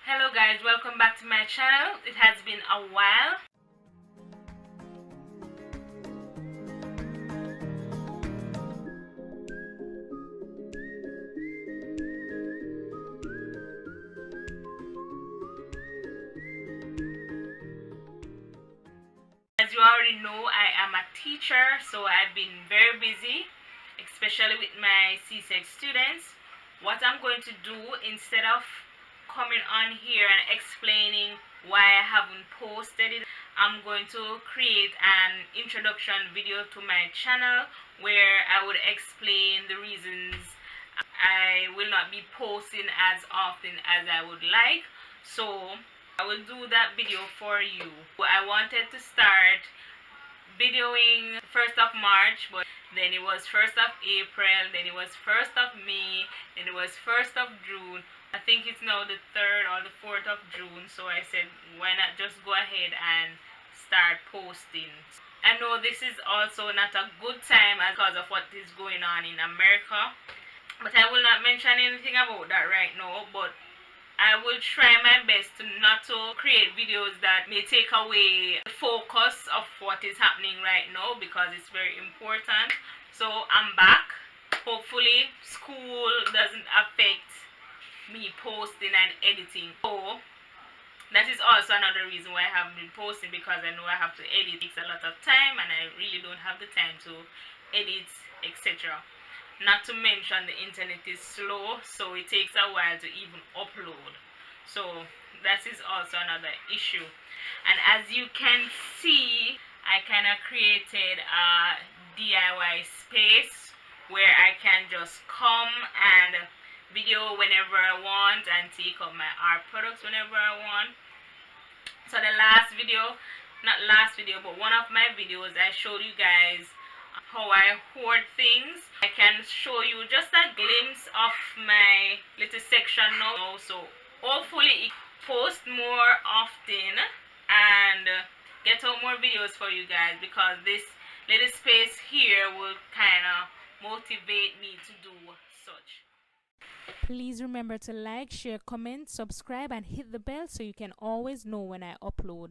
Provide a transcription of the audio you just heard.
Hello guys, welcome back to my channel. It has been a while. As you already know, I am a teacher, so I've been very busy, especially with my C6 students. What I'm going to do, instead of coming on here and explaining why I haven't posted it, I'm going to create an introduction video to my channel where I would explain the reasons I will not be posting as often as I would like. So I will do that video for you. I wanted to start videoing 1st of March, but then it was 1st of April, then it was 1st of May, then it was 1st of June. I think it's now the 3rd or the 4th of June, so I said why not just go ahead and start posting. I know this is also not a good time because of what is going on in America, but I will not mention anything about that right now. But I will try my best to not to create videos that may take away the focus of what is happening right now, because it's very important. So I'm back. Hopefully school doesn't affect me posting and editing. So that is also another reason why I haven't been posting, because I know I have to edit. It takes a lot of time and I really don't have the time to edit, etc. Not to mention the internet is slow, so it takes a while to even upload. So that is also another issue. And as you can see, I kind of created a DIY space where I can just come and video whenever I want and take up my art products whenever I want. So the last video, not last video, but one of my videos, I showed you guys how I hoard things. I can show you just a glimpse of my little section now. So hopefully post more often and get out more videos for you guys, because this little space here will kind of motivate me to do such. Please remember to like, share, comment, subscribe, and hit the bell so you can always know when I upload.